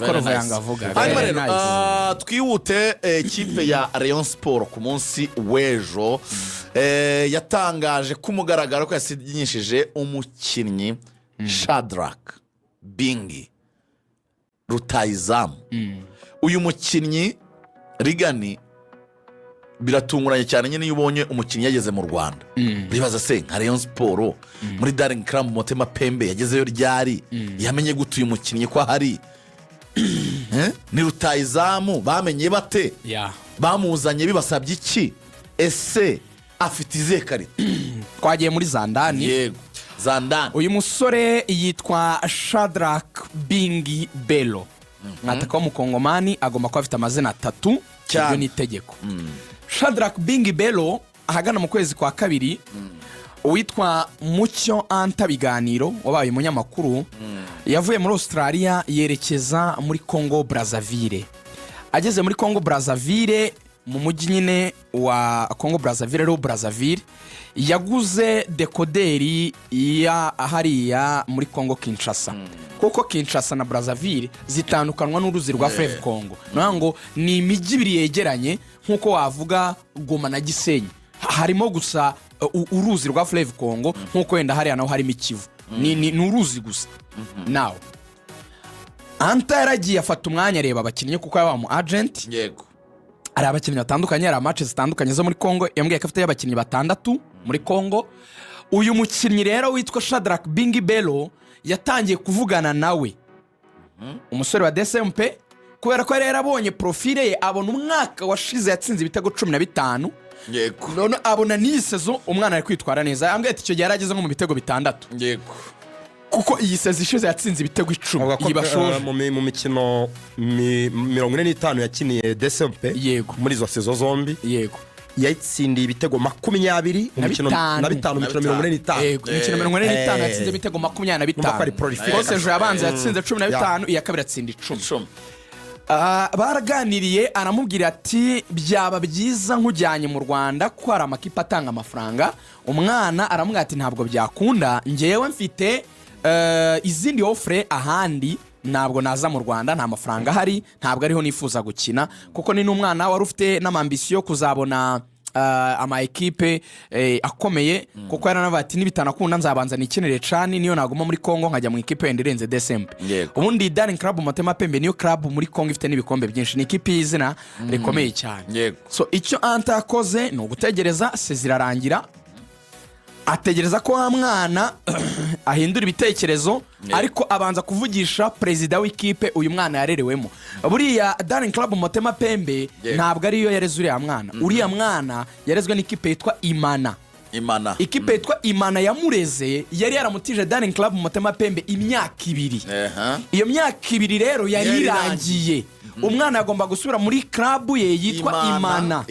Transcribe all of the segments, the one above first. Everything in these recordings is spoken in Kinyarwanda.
niko Ruvanga avuga. Hanyuma twihute ikipe ya Rayon Sport ku munsi w'ejo yatangaje ku mugaragaro ko yasinyishije umukinnyi Shadrack Bingi Rutahizamu. Uyu mukinnyi Rigani biratunguranye cyane nyine iyo ubonye umukinnyi yageze mu Rwanda. Bibaza se nka Rayon Sport muri Daring Club Motema Pembe yagezeyo ryari, yamenye gute uyu mukinnyi ko hari ni Rutahizamu, bamenye bate, bamuzanye bibasabye iki, ese afite izihe karita? Twagiye muri Zandani. Yego Zandani. Uyu musore yitwa Shadrack Bingi Bello, mwataka w'umukongomani, agomba kuba afite amazina 3 cyane n'itegeko. Shadrack Bingi Bello ahagana mu kwezi kwa kabiri uwitwa Mucyo Anta Biganiro wabaye umunyamakuru yavuye muri Australia yerekeza muri Congo Brazzaville. Ageze muri Congo Brazzaville mu mujyi nyine wa Congo Brazzaville ro Brazzaville yaguze dekoderi ya hariya muri Congo Kinshasa. Kuko Kinshasa na Brazzaville zitandukanwa n'uruzi rwa Fleuve Congo. Nango ni imijyi ibiri yegeranye nkuko wavuga Goma na Gisenyi. Harimo gusa uruzi rwa Fleuve Congo nkuko wenda hariya naho harimo Kivu. Ni uruzi gusa. Now Anta yaragiye afata umwanya areba abakinnyi kuko yaba mu agent. Yego. Ari abakinnyi batandukanye, ari matches zitandukanye zo muri Congo. Yambwiye ko afite abakinnyi 6 muri Congo. Uyu mukinnyi rero witwa Shadrack Bingi Bello yatangiye kuvugana nawe umusore wa DSMP kubera ko yari yarabonye profile ye, abona umwaka washize yatsinze ibitego 15. Yego. None abona ni season umwana ari kwitwara neza. Ambwiye ati icyo gihe yarageze nko mu bitego 6. Yego. Kuko iyi season ishize yatsinze ibitego 10 ibashoje mu mikino 45 yakiniye DSMP. Yego. Muri zo season zombi. Yego. Yatsindiye ibitego 20 mu mikino na 5 mikino 45. Yego, mikino 45 yatsinze ibitego 25. Kose ejo yabanze yatsinze 15, iya kabiri yatsinda 10. Baraganiriye aramubwira ati byaba byiza nkujyanye mu Rwanda ko hari amakipe atanga amafaranga. Umwana aramubwira ati ntabwo byakunda, ngewe mfite izindi offre ahandi, ntabwo naza mu Rwanda, nta mafaranga hari, ntabwo ariho nifuza gukina. Kuko ni n'umwana wari ufite n'amambisiyo kuzabona ama equipe akomeye. Kuko yaranavuga ati nibitanakunda nzabanza nikinire cani niyo naguma muri Congo nkajya mu equipe yenderenze DSMP. Ubundi Daring Club Motema Pembe niyo club muri Congo ifite n'ibikombe byinshi, ni equipe y'izina rikomeye cyane. So icyo Anta akoze no gutegereza sezirarangira, ategereza ko wa mwana ahindura ibitekerezo. Ariko abanza kuvugisha president w'ikipe uyu mwana yarerewemo. Buriya Daring Club Motema Pembe ntabwo ariyo yareze uriya mwana. Uriya mwana yarezwe n'ikipe yitwa Imana. Ikipe yitwa Imana yamureze, yari yaramutije Daring Club Motema Pembe imyaka 2. Iyo myaka 2 rero yarirangiye. Umwana yagomba gusubira muri club ye yitwa Imana.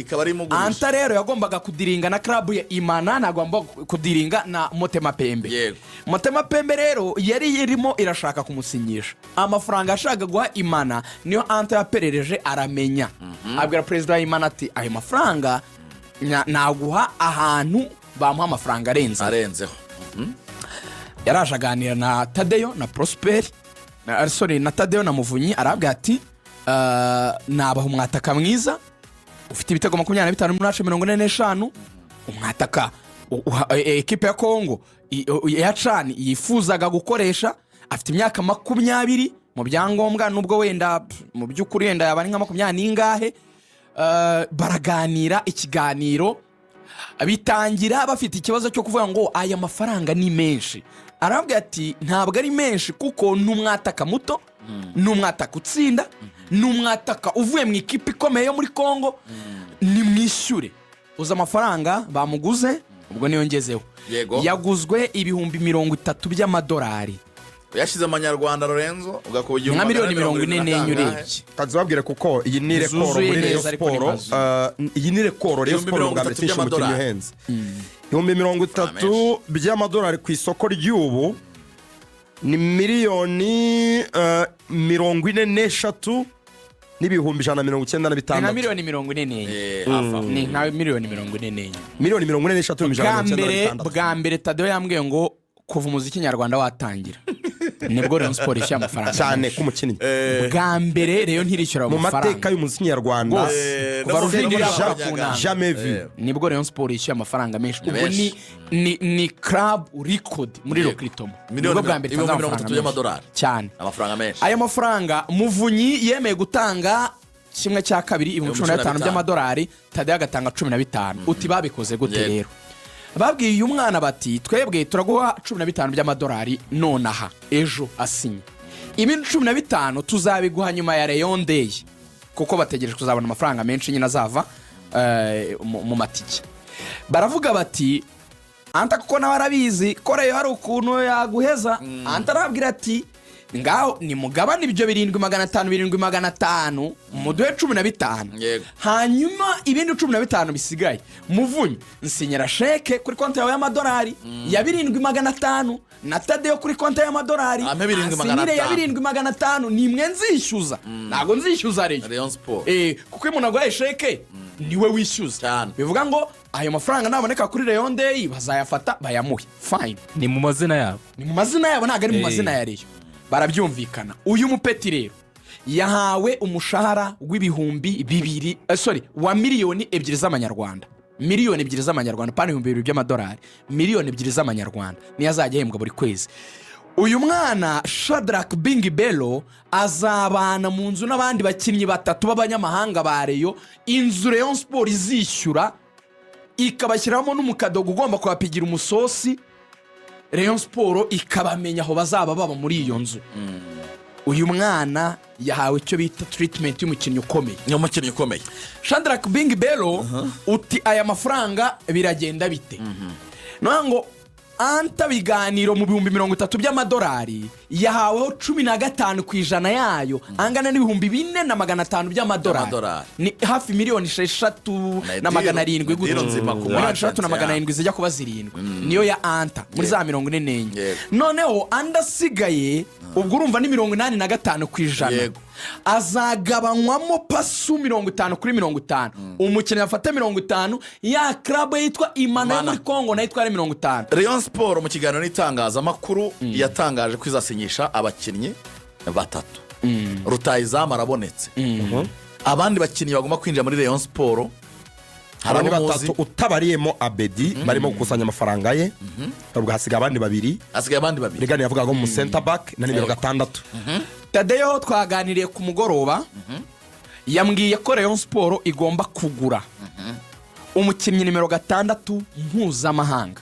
Anta rero yagombaga kudiringa na club ye Imana, nagomba kudiringa na Motema Pembe. Motema Pembe rero yari irimo irashaka kumusinyisha. Amafaranga ashaka guha Imana niyo Anta yaperereje aramenya. Abwira president wa Imana ati ayo mafaranga naguha ahantu bamuha amafaranga arenzeho. Yaraje aganira na Tadeyo na Prosper na Tadeyo na Muvunyi, arabwira ati nabaho umwataka mwiza ufite ibitego 25 muri 45. Umwataka equipe ya Congo ya Chan yifuzaga gukoresha, afite imyaka 20 mu byangombwa, nubwo wenda mu byukuri wenda yabari nka 20 n'ingahe. Baraganira ikiganiro, bitangira bafite ikibazo cyo kuvuga ngo aya mafaranga ni menshi. Arabwira ati ntabwo ari menshi kuko n'umwataka muto, n'umwataka utsinda, n'umwataka uvuye mu ikipe ikomeye yo muri Congo, ni mwishyure. Uza amafaranga bamuguze ubwo niyo ngezeho. Yaguzwe ibihumbi 30 by'amadolari. Yashize amanyarwanda Lorenzo ugakugira nka miliyoni 40 urebye. Kazababwire kuko iyi ni rekoro muri Rayon Sport. Iyi ni rekoro Rayon Sport bwa mbere cyinshi umukinnyi uhenze. Ibihumbi 30 by'amadolari ku isoko ry'ubu ni miliyoni 43 n'ibihumbi 195. Ni miliyoni 40. Ni nka miliyoni 40. Miliyoni 43 n'ibihumbi 195. Bwa mbere Tadeyo yambwiye ngo kuva umuziki nyarwanda watangira nibwo Rayon Sport ishyura amafaranga cyane menshi. k'umukinnyi bwa mbere Rayon ntirishyura mu amafaranga mateka y'umuziki nyarwanda Rwose. Kuva Rujugira bakunda. jamais vu. nibwo Rayon Sport ishyuye amafaranga menshi ubwo menshi. ni club record muri Yego. Rokritomo Miliyoni nibwo bwa mbere itanze ibihumbi amafaranga 30 y'amadolari. cyane amafaranga menshi aya mafaranga Muvunyi yemeye gutanga kimwe cya kabiri ibihumbi 15 by'amadolari Tadeyo agatanga 15 uti babikoze gute Yego. rero babwiye uyu mwana bati twebwe turaguha 15 by'amadolari nonaha ejo asinye ibindi 15 tuzabiguha nyuma ya Rayon Day kuko bategereje kuzabona amafaranga menshi nyine azava mu matike baravuga bati anta kuko nawe arabizi ko Rayon hari ukuntu yaguheza anta arabwira ati ngaho ni mugabane ibyo 7,500 muduhe 15 Yego. hanyuma ibindi 15 bisigaye Muvunyi nsinyira sheke kuri konti yawe y'amadolari ya 7,500 na Tadeyo kuri konti y'amadolari Ampe 7,500. asinyire ya 7,500 nimwe nzishyuza ntabwo nzishyuza Rayon Sport kuko iyo umuntu aguhaye sheke niwe wishyuza Cyane. bivuga ngo ayo mafaranga naboneka kuri Rayon Day bazayafata bayamuhe fine ni mu mazina yabo ni mu mazina yabo ntabwo ari mu mazina ya Rayon barabyumvikana uyu mupeti rero yahawe umushahara w'ibihumbi 2 wa miliyoni 2 z'amanyarwanda miliyoni 2 z'amanyarwanda pani 2,000 by'amadolari miliyoni 2 z'amanyarwanda niyo azajya ahembwa buri kwezi uyu mwana Shadrack Bingi Bello azabana mu nzu n'abandi bakinnyi 3 b'abanyamahanga ba Rayon inzu Rayon Sport izishyura ikabashyiramo n'umukadogo ugomba kuhapigira umusosi Rayon Sport ikabamenya aho bazaba baba muri iyo nzu uyu mwana yahawe icyo bita treatment y'umukinnyi ukomeye ni umukinnyi ukomeye Shadrack Bingi Bello uti aya mafaranga biragenda bite ngo anta biganiro mu 30,000 by'amadolari yahaweho 15% yayo angana n'ibihumbi 4,500 by'amadolari ni hafi miliyoni 6,700 Deal nzima ku miliyoni agent, 6,700 zijya kuba 7 niyo ya anta muri za 44 Yego. noneho andasigaye ubwo urumva ni 85%. Yego. azagabanywamo pasu 50/50 umukinnyi afata 50 ya club yitwa Imana yo muri Kongo nayo itwara 50. Rayon Sport mu kiganiro n'itangazamakuru yatangaje ko izasinyisha abakinnyi 3 Rutahizamu arabonetse abandi bakinnyi bagomba kwinjira muri Rayon Sport abandi haramuzi 3 utabariyemo Abedi barimo gukusanya amafaranga ye ubwo hasigaye abandi 2 asigaye abandi 2 Rigani yavugaga ngo mu center back na nimero 6 Tadeyo twaganiriye ku mugoroba yambwiye ko Rayon Sport igomba kugura umukinnyi nimero 6 mpuzamahanga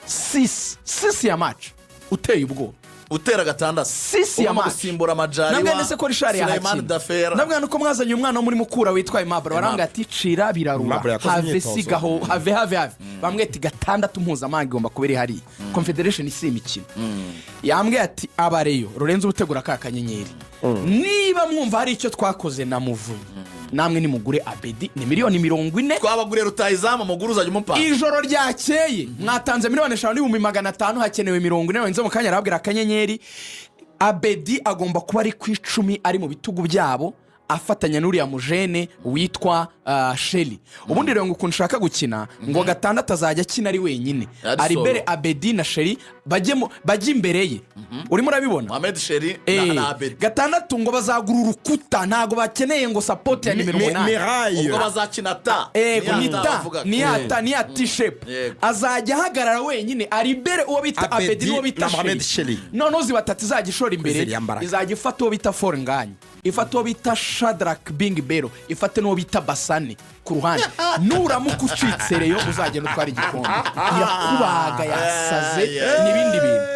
6 ya match uteye ubwoba utera 6 6 ya match gusimbura amajari nabwo ndetse ko Richard Suleiman nabwo nuko mwazanye umwana wo muri Mukura witwa Aimable baranga ati cira birarura Aimable yakoze have imyitozo. sigaho have bamwe ati 6 mpuzamahanga igomba kubera hari Confederation isi imikino yambwiye ati abareyo Lorenzo ubutegura ka kanyenyeri niba mwumva hari icyo twakoze na Muvunyi namwe nimugure Abedi ni miliyoni 40 twabaguriye Rutahizamu muguru uzajya umupanga ijoro ryakeye mwatanze miliyoni 5,500 hakenewe 40 wenze mu kanya arabwira akanyenyeri Abedi agomba kuba ari ku 10 ari mu bitugu byabo afatanya n'uriya mujene witwa Shelly ubundi rero ngo ukuntu ushaka gukina ngo 6 azajya akina ari wenyine ari bere Abedi na Shelly bajye imbere ye urimo urabibona Mohamed Shelly na Abedi 6 ngo bazagura urukuta ntago bakeneye ngo support ya nimero 8 ubwo bazakina ta ni ya t-shape azajya ahagarara wenyine ari bere uwo bita Abedi n'uwo bita Shelly none uzi batatu izajya ishora imbere izajya ifata uwo bita Fornganye ifata uwo bita Shadrack Bingi Bello ifate n'uwo bita Basane ku ruhande nuramuka ucitse Rayon uzagenda utwara igikombe irakubaga yasaze n'ibindi bintu